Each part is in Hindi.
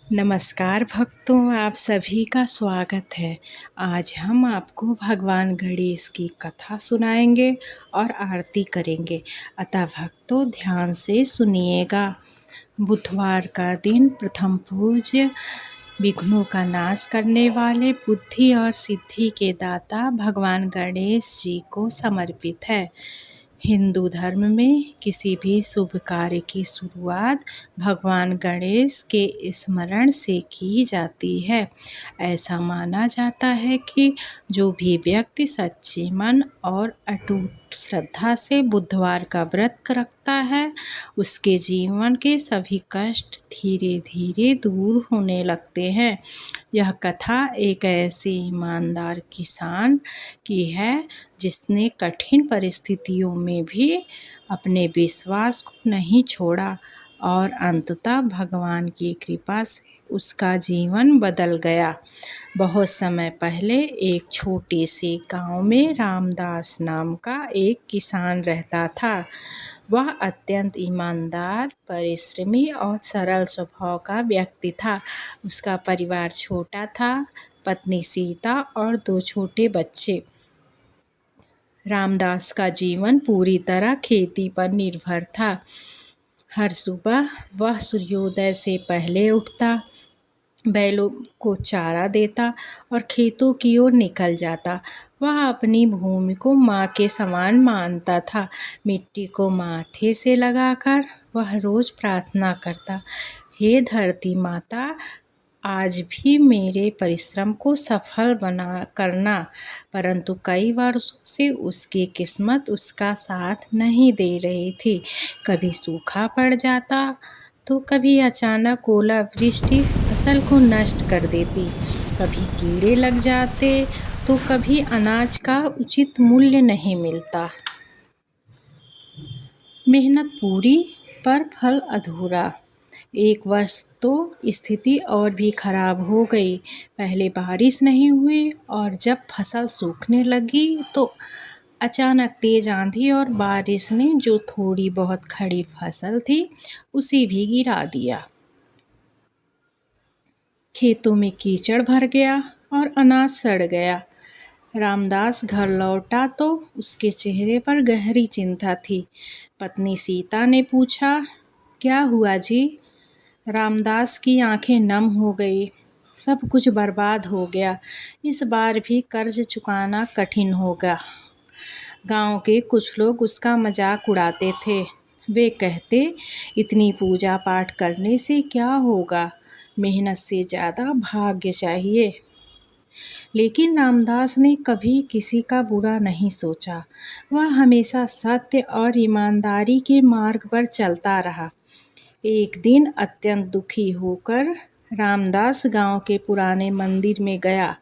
नमस्कार भक्तों, आप सभी का स्वागत है। आज हम आपको भगवान गणेश की कथा सुनाएंगे और आरती करेंगे। अतः भक्तों ध्यान से सुनिएगा। बुधवार का दिन प्रथम पूज्य, विघ्नों का नाश करने वाले, बुद्धि और सिद्धि के दाता भगवान गणेश जी को समर्पित है। हिंदू धर्म में किसी भी शुभ कार्य की शुरुआत भगवान गणेश के स्मरण से की जाती है। ऐसा माना जाता है कि जो भी व्यक्ति सच्चे मन और अटूट श्रद्धा से बुधवार का व्रत रखता है, उसके जीवन के सभी कष्ट धीरे धीरे दूर होने लगते हैं। यह कथा एक ऐसे ईमानदार किसान की है जिसने कठिन परिस्थितियों में भी अपने विश्वास को नहीं छोड़ा और अंततः भगवान की कृपा से उसका जीवन बदल गया। बहुत समय पहले एक छोटे से गांव में रामदास नाम का एक किसान रहता था। वह अत्यंत ईमानदार, परिश्रमी और सरल स्वभाव का व्यक्ति था। उसका परिवार छोटा था, पत्नी सीता और 2 छोटे बच्चे। रामदास का जीवन पूरी तरह खेती पर निर्भर था। हर सुबह वह सूर्योदय से पहले उठता, बैलों को चारा देता और खेतों की ओर निकल जाता। वह अपनी भूमि को माँ के समान मानता था। मिट्टी को माथे से लगाकर वह रोज प्रार्थना करता, हे धरती माता, आज भी मेरे परिश्रम को सफल बना करना। परंतु कई वर्षों से उसकी किस्मत उसका साथ नहीं दे रही थी। कभी सूखा पड़ जाता तो कभी अचानक ओलावृष्टि फसल को नष्ट कर देती। कभी कीड़े लग जाते तो कभी अनाज का उचित मूल्य नहीं मिलता। मेहनत पूरी पर फल अधूरा। एक वर्ष तो स्थिति और भी खराब हो गई। पहले बारिश नहीं हुई और जब फसल सूखने लगी तो अचानक तेज आंधी और बारिश ने जो थोड़ी बहुत खड़ी फसल थी उसे भी गिरा दिया। खेतों में कीचड़ भर गया और अनाज सड़ गया। रामदास घर लौटा तो उसके चेहरे पर गहरी चिंता थी। पत्नी सीता ने पूछा, क्या हुआ जी? रामदास की आंखें नम हो गई। सब कुछ बर्बाद हो गया। इस बार भी कर्ज चुकाना कठिन होगा। गांव के कुछ लोग उसका मजाक उड़ाते थे। वे कहते, इतनी पूजा पाठ करने से क्या होगा? मेहनत से ज़्यादा भाग्य चाहिए। लेकिन रामदास ने कभी किसी का बुरा नहीं सोचा। वह हमेशा सत्य और ईमानदारी के मार्ग पर चलता रहा। एक दिन अत्यंत दुखी होकर रामदास गांव के पुराने मंदिर में गया।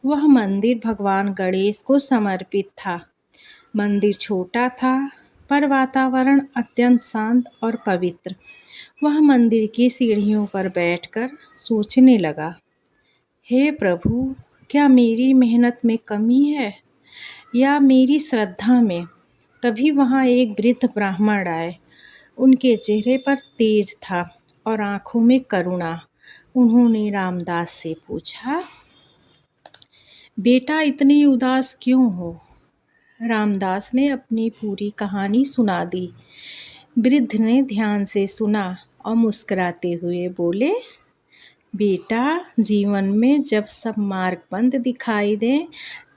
वह मंदिर भगवान गणेश को समर्पित था। मंदिर छोटा था पर वातावरण अत्यंत शांत और पवित्र। वह मंदिर की सीढ़ियों पर बैठकर सोचने लगा, हे प्रभु, क्या मेरी मेहनत में कमी है या मेरी श्रद्धा में? तभी वहाँ एक वृद्ध ब्राह्मण आए। उनके चेहरे पर तेज था और आंखों में करुणा। उन्होंने रामदास से पूछा, बेटा इतनी उदास क्यों हो? रामदास ने अपनी पूरी कहानी सुना दी। वृद्ध ने ध्यान से सुना और मुस्कुराते हुए बोले, बेटा, जीवन में जब सब मार्ग बंद दिखाई दे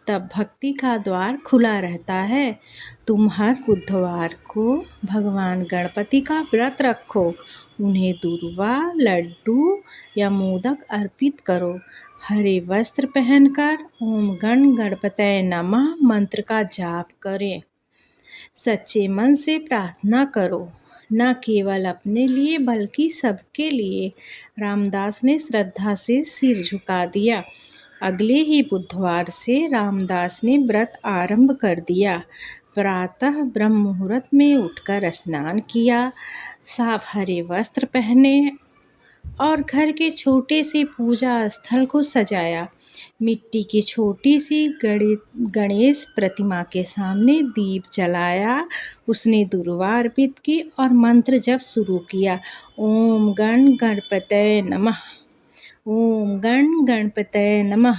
तब भक्ति का द्वार खुला रहता है। तुम हर बुधवार को भगवान गणपति का व्रत रखो। उन्हें दूर्वा, लड्डू या मोदक अर्पित करो। हरे वस्त्र पहनकर ओम गण गणपतये नमः मंत्र का जाप करें। सच्चे मन से प्रार्थना करो, न केवल अपने लिए बल्कि सबके लिए। रामदास ने श्रद्धा से सिर झुका दिया। अगले ही बुधवार से रामदास ने व्रत आरंभ कर दिया। प्रातः ब्रह्म मुहूर्त में उठकर स्नान किया, साफ हरे वस्त्र पहने और घर के छोटे से पूजा स्थल को सजाया। मिट्टी की छोटी सी गणेश प्रतिमा के सामने दीप जलाया। उसने दूर्वा अर्पित की और मंत्र जप शुरू किया, ओम गण गणपतये नमः। ओम गण गणपतये नमः।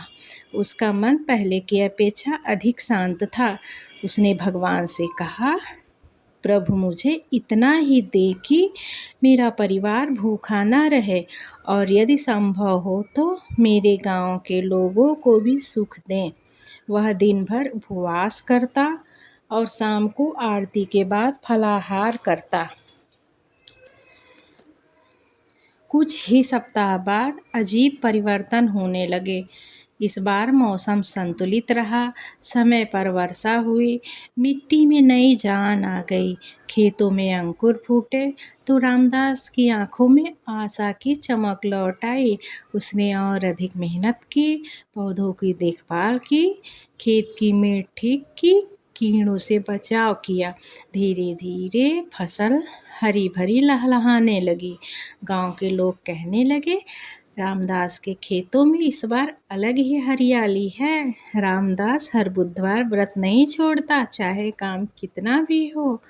उसका मन पहले की अपेक्षा अधिक शांत था। उसने भगवान से कहा, प्रभु मुझे इतना ही दे कि मेरा परिवार भूखा न रहे, और यदि संभव हो तो मेरे गांव के लोगों को भी सुख दें। वह दिन भर उपवास करता और शाम को आरती के बाद फलाहार करता। कुछ ही सप्ताह बाद अजीब परिवर्तन होने लगे। इस बार मौसम संतुलित रहा, समय पर वर्षा हुई, मिट्टी में नई जान आ गई, खेतों में अंकुर फूटे तो रामदास की आंखों में आशा की चमक लौट आई। उसने और अधिक मेहनत की, पौधों की देखभाल की, खेत की मेड़ ठीक की, कीड़ों से बचाव किया। धीरे धीरे फसल हरी भरी लहलहाने लगी। गांव के लोग कहने लगे, रामदास के खेतों में इस बार अलग ही हरियाली है। रामदास हर बुधवार व्रत नहीं छोड़ता, चाहे काम कितना भी हो,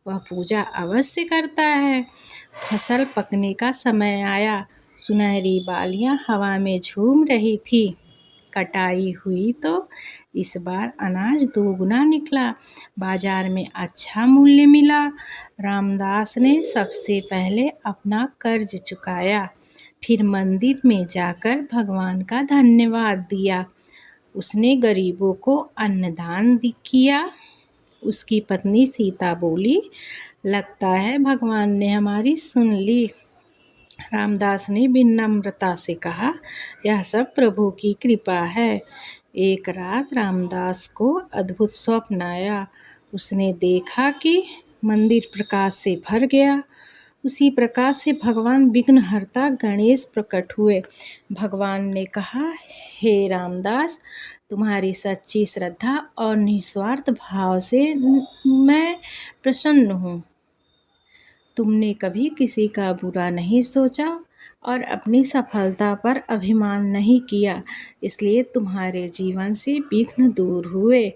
वह पूजा अवश्य करता है। फसल पकने का समय आया, सुनहरी बालियां हवा में झूम रही थी। कटाई हुई तो इस बार अनाज दोगुना निकला, बाजार में अच्छा मूल्य मिला। रामदास ने सबसे पहले अपना कर्ज चुकाया, फिर मंदिर में जाकर भगवान का धन्यवाद दिया। उसने गरीबों को अन्नदान किया। उसकी पत्नी सीता बोली, लगता है भगवान ने हमारी सुन ली। रामदास ने विनम्रता से कहा, यह सब प्रभु की कृपा है। एक रात रामदास को अद्भुत स्वप्न आया। उसने देखा कि मंदिर प्रकाश से भर गया। उसी प्रकाश से भगवान विघ्नहर्ता गणेश प्रकट हुए। भगवान ने कहा, हे रामदास, तुम्हारी सच्ची श्रद्धा और निस्वार्थ भाव से मैं प्रसन्न हूँ। तुमने कभी किसी का बुरा नहीं सोचा और अपनी सफलता पर अभिमान नहीं किया, इसलिए तुम्हारे जीवन से विघ्न दूर हुए।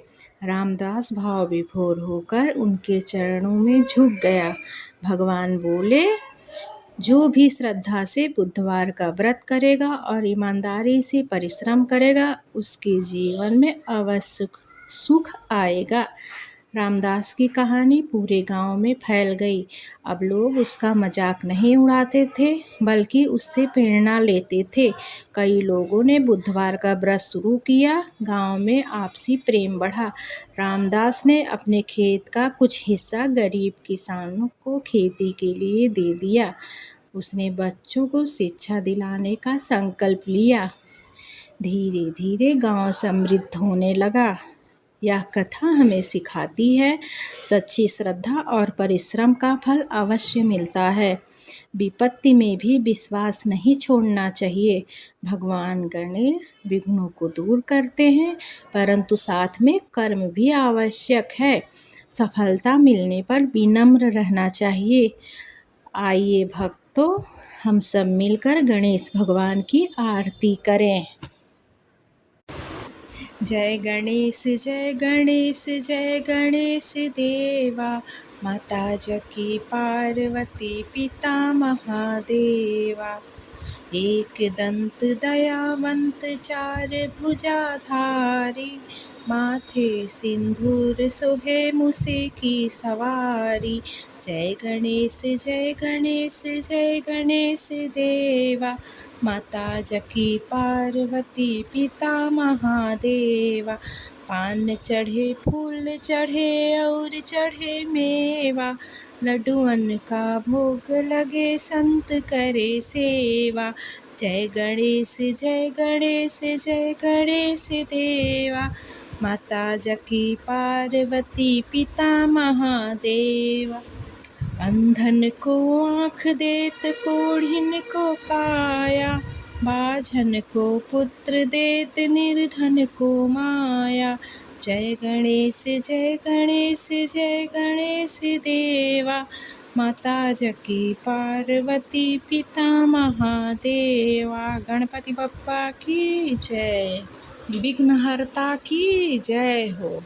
रामदास भाव विभोर होकर उनके चरणों में झुक गया। भगवान बोले, जो भी श्रद्धा से बुधवार का व्रत करेगा और ईमानदारी से परिश्रम करेगा, उसके जीवन में अवश्य सुख आएगा। रामदास की कहानी पूरे गांव में फैल गई। अब लोग उसका मजाक नहीं उड़ाते थे, बल्कि उससे प्रेरणा लेते थे। कई लोगों ने बुधवार का व्रत शुरू किया। गांव में आपसी प्रेम बढ़ा। रामदास ने अपने खेत का कुछ हिस्सा गरीब किसानों को खेती के लिए दे दिया। उसने बच्चों को शिक्षा दिलाने का संकल्प लिया। धीरे धीरे गांव समृद्ध होने लगा। यह कथा हमें सिखाती है, सच्ची श्रद्धा और परिश्रम का फल अवश्य मिलता है। विपत्ति में भी विश्वास नहीं छोड़ना चाहिए। भगवान गणेश विघ्नों को दूर करते हैं, परंतु साथ में कर्म भी आवश्यक है। सफलता मिलने पर विनम्र रहना चाहिए। आइए भक्तों, हम सब मिलकर गणेश भगवान की आरती करें। जय गणेश जय गणेश जय गणेश देवा, माता जकी पार्वती पिता महादेवा। एक दंत दयावंत चार भुजाधारी, माथे सिंदूर सोहे मुसे की सवारी। जय गणेश जय गणेश जय गणेश देवा, माता जकी पार्वती पिता महादेवा। पान चढ़े फूल चढ़े और चढ़े मेवा, लड्डुअन का भोग लगे संत करे सेवा। जय गणेश जय गणेश जय गणेश देवा, माता जकी पार्वती पिता महादेवा। अंधन को आँख देत कोढ़िन को काया, बाझन को पुत्र देत निर्धन को माया। जय गणेश जय गणेश जय गणेश देवा, माता जकी पार्वती पिता महादेवा। गणपति बप्पा की जय, विघ्नहर्ता की जय हो।